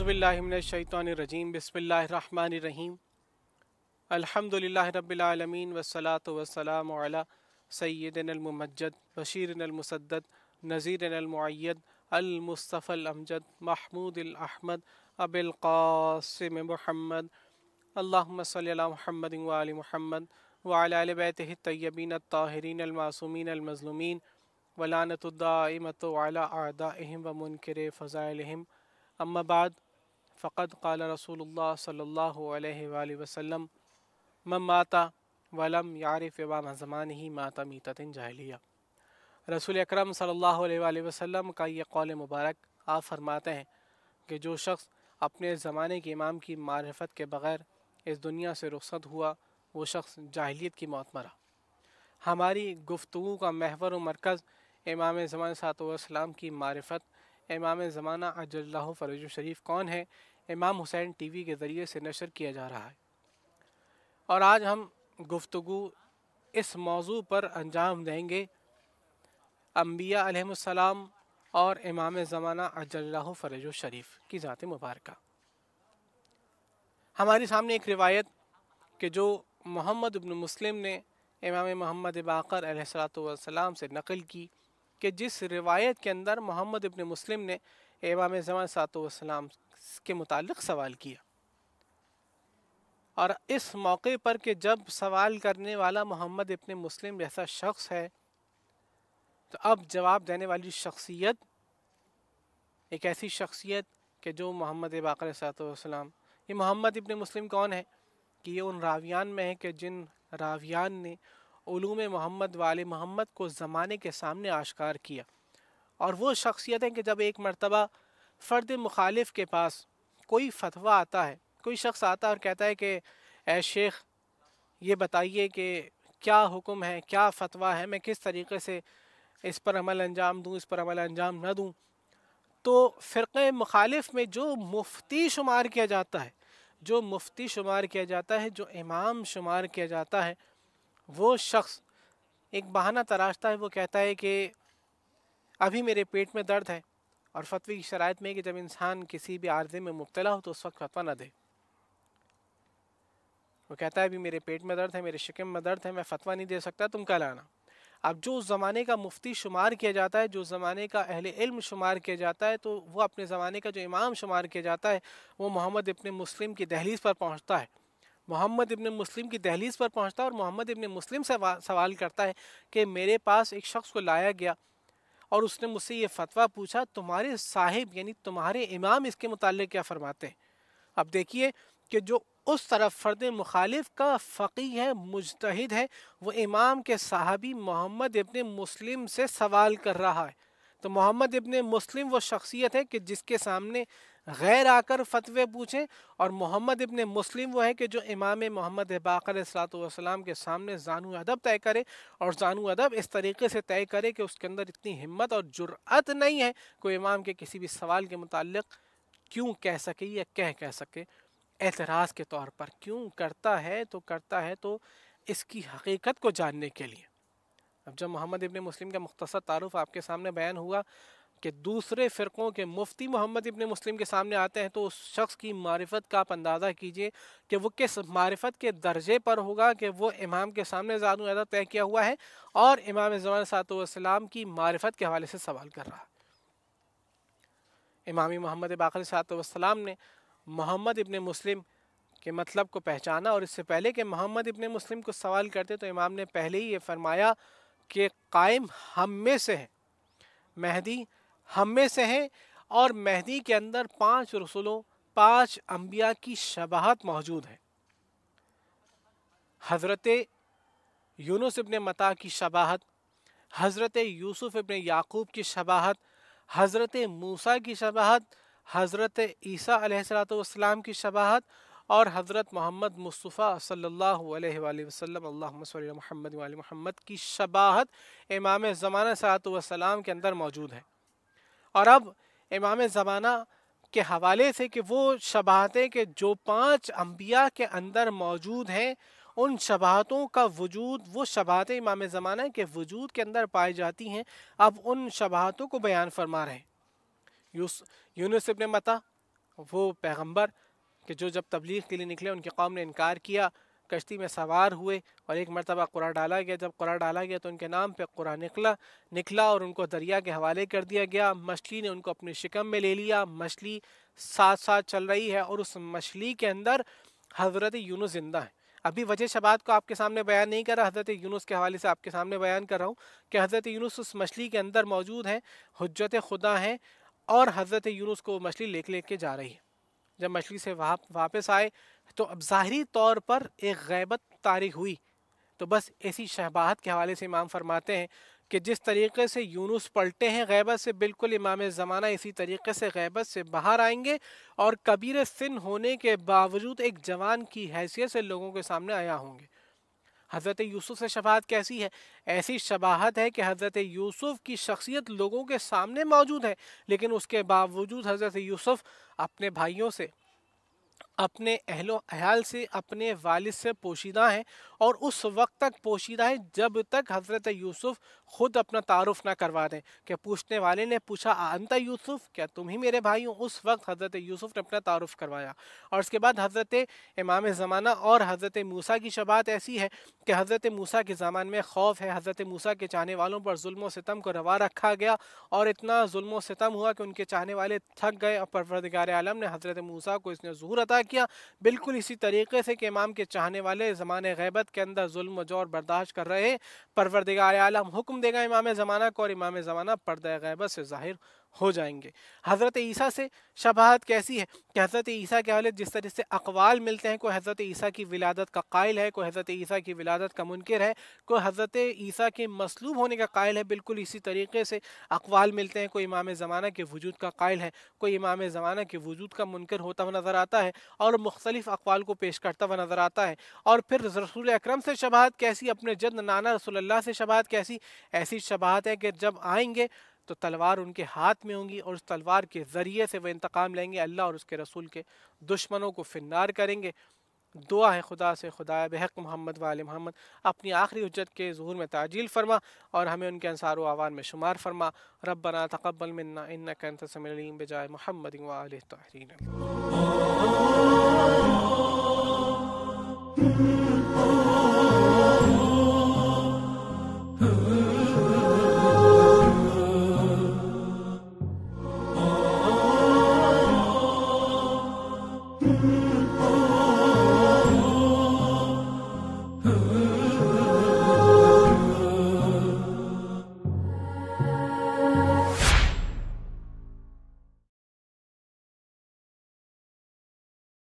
औज़ुबिल्लाहि मिनश्शैतानिर्रजीम बिस्मिल्लाहिर्रहमानिर्रहीम अल्हम्दुलिल्लाहि रब्बिल आलमीन वस्सलातु वस्सलामु अला सय्यिदिनल मुमज्जद बशीरिनल मुसद्दद नज़ीरिनल मुअय्यद अल मुस्तफ़ल अमजद महमूदिल अहमद अबिल क़ासिम मुहम्मद अल्लाहुम्मा सल्लि अला मुहम्मदिन व आलि मुहम्मद व अला आलि बैतिहि अत्तय्यबीन अत्ताहिरीन अल मासूमीन अल मज़लूमीन व लानतुद दाइमतु अला अअदाइहिम व मुनकिरि फ़ज़ाइलिहिम अम्मा बाद फ़क़द क़ाल रसूलुल्लाह सल्लल्लाहु अलैहि वसल्लम मन माता वलम यारिफ़ इमाम ज़मानिही माता मीततिन जाहिलिया। रसूल अकरम सल्लल्लाहु अलैहि वसल्लम का ये कौल मुबारक आप फरमाते हैं कि जो शख्स अपने ज़माने के इमाम की मारिफत के बग़ैर इस दुनिया से रुखसत हुआ वो शख्स जाहिलियत की मौत मरा। हमारी गुफ्तगू का महवर व मरकज़ इमाम ज़मान सल्लल्लाहु अलैहि वसल्लम की मारिफत, इमाम ज़माना अज्जलल्लाहु फ़रजहु शरीफ कौन है, इमाम हुसैन टीवी के ज़रिए से नशर किया जा रहा है। और आज हम गुफ्तगू इस मौजू पर अंजाम देंगे अंबिया अलैहिमुस्सलाम और इमाम ज़माना अज्जलल्लाहु फ़रजहु शरीफ की ज़ात मुबारका। हमारे सामने एक रिवायत कि जो मोहम्मद इब्न मुस्लिम ने इमाम मोहम्मद बाक़र अलैहिस्सलातु वस्सलाम से नकल की कि जिस रिवायत के अंदर मोहम्मद इब्न मुस्लिम ने इमाम ज़मान सल्लल्लाहु अलैहि वसल्लम के मुतालिक सवाल किया, और इस मौके पर कि जब सवाल करने वाला मोहम्मद इब्न मुस्लिम जैसा शख्स है तो अब जवाब देने वाली शख्सियत एक ऐसी शख्सियत कि जो मोहम्मद बाक़र अलैहिस्सलातु वस्सलाम, ये मोहम्मद इब्न मुस्लिम कौन है कि ये उन रावियान में है कि जिन रावियान ने उलूम मोहम्मद वाले मोहम्मद को ज़माने के सामने आश्कार किया। और वो शख्सियत है कि जब एक मरतबा फ़र्द मुखालिफ के पास कोई फतवा आता है, कोई शख्स आता है और कहता है कि ए शेख ये बताइए कि क्या हुक्म है, क्या फतवा है, मैं किस तरीक़े से इस पर अमल अंजाम दूँ, इस पर अमल अंजाम न दूँ, तो फ़िरक़े मुखालिफ में जो मुफ्ती शुमार किया जाता है, जो मुफ्ती शुमार किया जाता है, जो इमाम शुमार किया जाता है, वो शख्स एक बहाना तराशता है। वो कहता है कि अभी मेरे पेट में दर्द है, और फतवे की शराइत में कि जब इंसान किसी भी आर्ज़े में मुब्तला हो तो उस वक्त फतवा न दे। वो कहता है अभी मेरे पेट में दर्द है, मेरे शिकम में दर्द है, मैं फतवा नहीं दे सकता, तुम कल आना। अब जो उस ज़माने का मुफ्ती शुमार किया जाता है, जो ज़माने का अहले इल्म शुमार किया जाता है, तो वो अपने ज़माने का जो इमाम शुमार किया जाता है वो मोहम्मद इब्न मुस्लिम की दहलीज़ पर पहुँचता है। मोहम्मद इब्न मुस्लिम की दहलीज़ पर पहुँचता है और मोहम्मद इब्न मुस्लिम से सवाल करता है कि मेरे पास एक शख्स को लाया गया और उसने मुझसे ये फ़तवा पूछा, तुम्हारे साहिब यानी तुम्हारे इमाम इसके मुताल्लिक़ क्या फ़रमाते हैं। अब देखिए कि जो उस तरफ फ़र्द मुखालिफ का फ़क़ीह है, मुज्तहिद है, वो इमाम के साहबी मोहम्मद इब्न मुस्लिम से सवाल कर रहा है। तो मोहम्मद इब्न मुस्लिम वो शख्सियत है कि जिसके सामने गैर आकर फतवे पूछें, और मोहम्मद इब्न मुस्लिम वो है कि जो इमाम मोहम्मद बाक़र अलैहिस्सलातु वस्सलाम के सामने ज़ानु अदब तय करे, और ज़ानु अदब इस तरीके से तय करे कि उसके अंदर इतनी हिम्मत और जुर्अत नहीं है कोई इमाम के किसी भी सवाल के मुताल्लिक़ क्यों कह सके या कह सके, एतराज़ के तौर पर। क्यों करता है तो इसकी हकीकत को जानने के लिए। अब जब मोहम्मद इब्न मुस्लिम का मुख्तसर तारुफ आपके सामने बयान हुआ कि दूसरे फ़िरक़ों के मुफ्ती मोहम्मद इब्न मुस्लिम के सामने आते हैं, तो उस शख्स की मारिफत का आप अंदाज़ा कीजिए कि वो किस मारिफत के दर्जे पर होगा कि वो इमाम के सामने ज़ानु अदब तय किया हुआ है और इमाम ज़मान सल्लल्लाहु अलैहि वसल्लम की मारिफत के हवाले से सवाल कर रहा है। इमाम मोहम्मद बाक़र सल्लल्लाहु अलैहि वसल्लम ने मोहम्मद इब्न मुस्लिम के मतलब को पहचाना, और इससे पहले कि मोहम्मद इब्न मुस्लिम को सवाल करते तो इमाम ने पहले ही ये फरमाया कि कायम हम में से है, महदी हम में से है, और महदी के अंदर 5 रसूलों 5 अंबिया की शबाहत मौजूद है। हज़रत यूनुस इब्न मता की शबाहत, हज़रत यूसुफ इब्न याकूब की शबाहत, हज़रत मूसा की शबाहत, हज़रत ईसा अलैहिस्सलातु वस्सलाम की शबाहत, और हज़रत मोहम्मद मुस्तफ़ा सल्लल्लाहु अलैहि वसल्लम अल्लाहुम्मा सल्लि अला मुहम्मद व आलि मुहम्मद की शबाहत इमाम ज़माना सल्लल्लाहु अलैहि वसल्लम के अंदर मौजूद है। और अब इमाम ज़माना के हवाले से कि वो शबाहतें कि जो 5 अंबिया के अंदर मौजूद हैं, उन शबाहतों का वजूद, वो शबाहतें इमाम ज़माना के वजूद के अंदर पाई जाती हैं। अब उन शबाहतों को बयान फरमा रहे हैं। यूनुस इब्न मता وہ پیغمبر کہ جو جب تبلیغ کے لیے نکلے ان کی قوم نے انکار کیا، کشتی میں سوار ہوئے اور ایک مرتبہ قرآن ڈالا گیا. جب قرآن ڈالا گیا تو ان کے نام پہ قرآن نکلا اور ان کو دریا کے حوالے کر دیا گیا. مچھلی نے ان کو اپنی شکم میں لے لیا. مچھلی ساتھ ساتھ چل رہی ہے اور اس مچھلی کے اندر حضرت یونس زندہ ہیں. ابھی وجہ شبات کو آپ کے سامنے بیان نہیں کر رہا، حضرت یونس کے حوالے سے آپ کے سامنے بیان کر رہا ہوں کہ حضرت یونس اس مچھلی کے اندر موجود ہیں، حجت خدا ہیں، اور حضرت یونس کو مچھلی لے کے جا رہی ہے. جب مچھلی سے واپس آئے تو اب ظاہری طور پر ایک غیبت طاری ہوئی. تو بس ایسی شباہت کے حوالے سے امام فرماتے ہیں کہ جس طریقے سے یونس پلٹے ہیں غیبت سے، بالکل امام زمانہ اسی طریقے سے غیبت سے باہر آئیں گے اور کبیر سن ہونے کے باوجود ایک جوان کی حیثیت سے لوگوں کے سامنے آیا ہوں گے. حضرت یوسف سے شباہت کیسی ہے؟ ایسی شباہت ہے کہ حضرت یوسف کی شخصیت لوگوں کے سامنے موجود ہے، لیکن اس کے باوجود حضرت یوسف اپنے بھائیوں سے، اپنے اہل و عیال سے، اپنے والد سے پوشیدہ ہیں، اور اس وقت تک پوشیدہ ہیں جب تک حضرت یوسف خود اپنا تعارف نہ کروا دیں. کہ پوچھنے والے نے پوچھا انت یوسف، کیا تم ہی میرے بھائی ہو؟ اس وقت حضرت یوسف نے اپنا تعارف کروایا. اور اس کے بعد حضرت امام زمانہ اور حضرت موسیٰ کی شباہت ایسی ہے کہ حضرت موسیٰ کے زمان میں خوف ہے. حضرت موسیٰ کے چاہنے والوں پر ظلم و ستم کو روا رکھا گیا اور اتنا ظلم و ستم ہوا کہ ان کے چاہنے والے تھک گئے اور پروردگار عالم نے حضرت موسیٰ کو اس نے ظہور عطا کیا. بالکل اسی طریقے سے کہ امام کے چاہنے والے زمانے غیبت کے اندر ظلم و جور برداشت کر رہے ہیں، پروردگار عالم حکم دے گا امام زمانہ کو اور امام زمانہ پردہ غیبت سے ظاہر ہو جائیں گے. حضرت عیسیٰ سے شباہت کیسی ہے کہ حضرت عیسیٰ کے حوالے جس طرح سے اقوال ملتے ہیں، کوئی حضرت عیسیٰ کی ولادت کا قائل ہے، کوئی حضرت عیسیٰ کی ولادت کا منکر ہے، کوئی حضرت عیسیٰ کے مصلوب ہونے کا قائل ہے. بالکل اسی طریقے سے اقوال ملتے ہیں. کوئی امام زمانہ کے وجود کا قائل ہے، کوئی امام زمانہ کے وجود کا منکر ہوتا ہوا نظر آتا ہے اور مختلف اقوال کو پیش کرتا ہوا نظر آتا ہے. اور پھر رسول اکرم سے شباہت کیسی؟ اپنے جد نانا رسول اللہ سے شباہت کیسی؟ ایسی شباہت ہے کہ جب آئیں گے تو تلوار ان کے ہاتھ میں ہوں گی اور اس تلوار کے ذریعے سے وہ انتقام لیں گے، اللہ اور اس کے رسول کے دشمنوں کو فنار کریں گے. دعا ہے خدا سے، خدا بحق محمد و آل محمد اپنی آخری حجت کے ظہور میں تعجیل فرما اور ہمیں ان کے انصار و اعوان میں شمار فرما. ربنا تقبل منا انک انت السمیع العلیم بجائے محمد و آلہ الطاهرین.